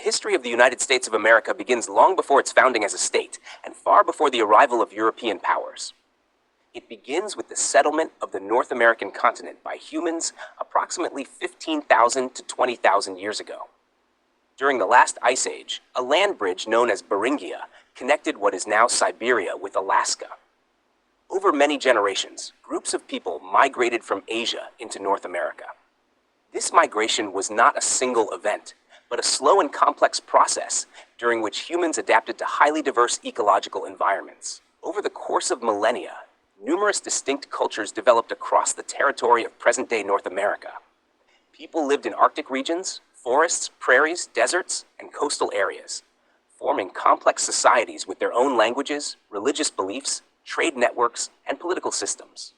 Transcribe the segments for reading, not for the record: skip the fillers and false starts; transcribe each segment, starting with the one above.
history of the United States of America begins long before its founding as a state, and far before the arrival of European powers. It begins with the settlement of the North American continent by humans approximately 15,000 to 20,000 years ago. During the last ice age, a land bridge known as Beringia connected what is now Siberia with Alaska. Over many generations, groups of people migrated from Asia into North America. This migration was not a single event, but a slow and complex process during which humans adapted to highly diverse ecological environments. Over the course of millennia, numerous distinct cultures developed across the territory of present-day North America. People lived in Arctic regions, forests, prairies, deserts, and coastal areas, forming complex societies with their own languages, religious beliefs, trade networks, and political systems.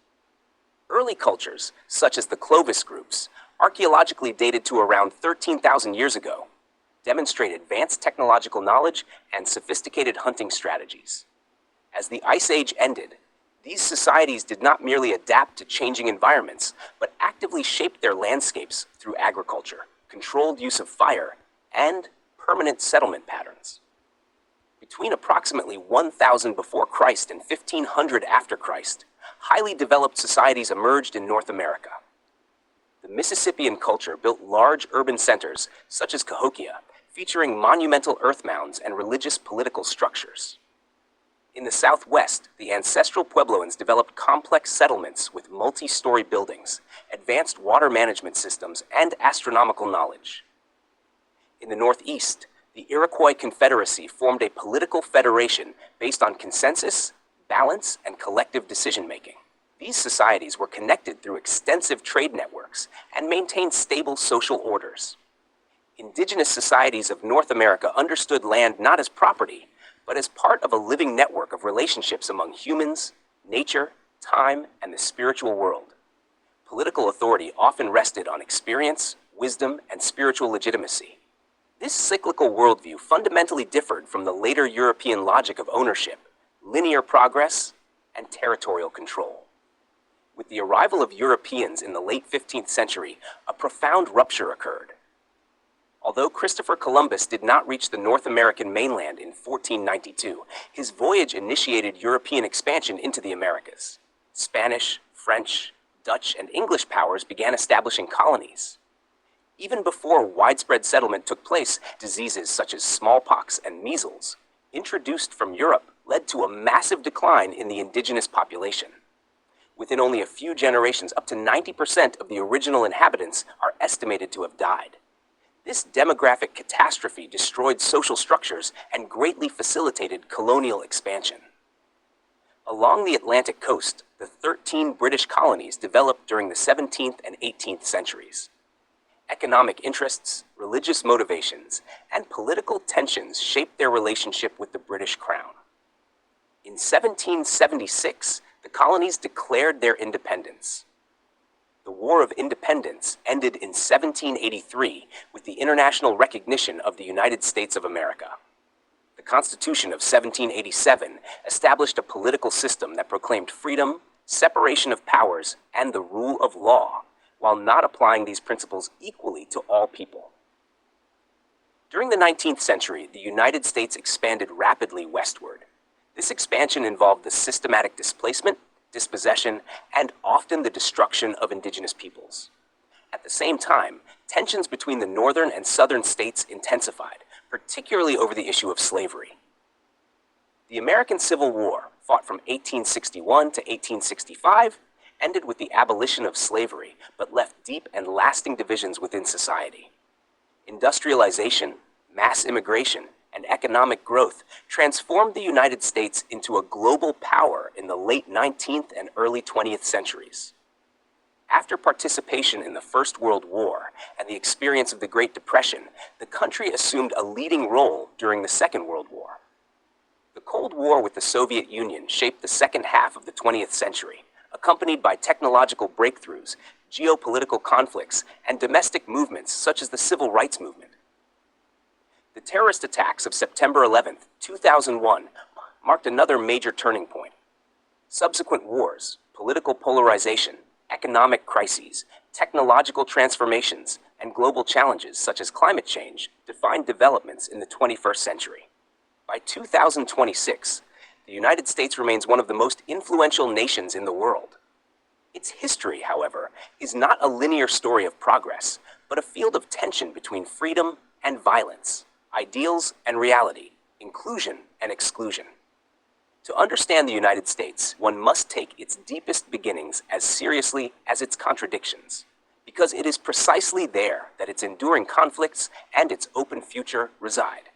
Early cultures, such as the Clovis groups, archaeologically dated to around 13,000 years ago, demonstrate advanced technological knowledge and sophisticated hunting strategies. As the Ice Age ended, these societies did not merely adapt to changing environments, but actively shaped their landscapes through agriculture, controlled use of fire, and permanent settlement patterns. Between approximately 1000 before Christ and 1500 after Christ, highly developed societies emerged in North America. The Mississippian culture built large urban centers, such as Cahokia, featuring monumental earth mounds and religious political structures. In the Southwest, the ancestral Puebloans developed complex settlements with multi-story buildings, advanced water management systems, and astronomical knowledge. In the Northeast, the Iroquois Confederacy formed a political federation based on consensus, balance, and collective decision-making. These societies were connected through extensive trade networks and maintained stable social orders. Indigenous societies of North America understood land not as property, but as part of a living network of relationships among humans, nature, time, and the spiritual world. Political authority often rested on experience, wisdom, and spiritual legitimacy. This cyclical worldview fundamentally differed from the later European logic of ownership, linear progress, and territorial control. With the arrival of Europeans in the late 15th century, a profound rupture occurred. Although Christopher Columbus did not reach the North American mainland in 1492, his voyage initiated European expansion into the Americas. Spanish, French, Dutch, and English powers began establishing colonies. Even before widespread settlement took place, diseases such as smallpox and measles, introduced from Europe, led to a massive decline in the indigenous population. Within only a few generations, up to 90% of the original inhabitants are estimated to have died. This demographic catastrophe destroyed social structures and greatly facilitated colonial expansion. Along the Atlantic coast, the 13 British colonies developed during the 17th and 18th centuries. Economic interests, religious motivations, and political tensions shaped their relationship with the British Crown. In 1776, the colonies declared their independence. The War of Independence ended in 1783 with the international recognition of the United States of America. The Constitution of 1787 established a political system that proclaimed freedom, separation of powers, and the rule of law, while not applying these principles equally to all people. During the 19th century, the United States expanded rapidly westward. This expansion involved the systematic displacement, dispossession, and often the destruction of indigenous peoples. At the same time, tensions between the northern and southern states intensified, particularly over the issue of slavery. The American Civil War, fought from 1861 to 1865, ended with the abolition of slavery, but left deep and lasting divisions within society. Industrialization, mass immigration, and economic growth transformed the United States into a global power in the late 19th and early 20th centuries. After participation in the First World War and the experience of the Great Depression, the country assumed a leading role during the Second World War. The Cold War with the Soviet Union shaped the second half of the 20th century, accompanied by technological breakthroughs, geopolitical conflicts, and domestic movements such as the Civil Rights Movement. The terrorist attacks of September 11, 2001, marked another major turning point. Subsequent wars, political polarization, economic crises, Technological transformations and global challenges such as climate change define developments in the 21st century. By 2026, the United States remains one of the most influential nations in the world. Its history, however, is not a linear story of progress, but a field of tension between freedom and violence, ideals and reality, inclusion and exclusion. To understand the United States, one must take its deepest beginnings as seriously as its contradictions, because it is precisely there that its enduring conflicts and its open future reside.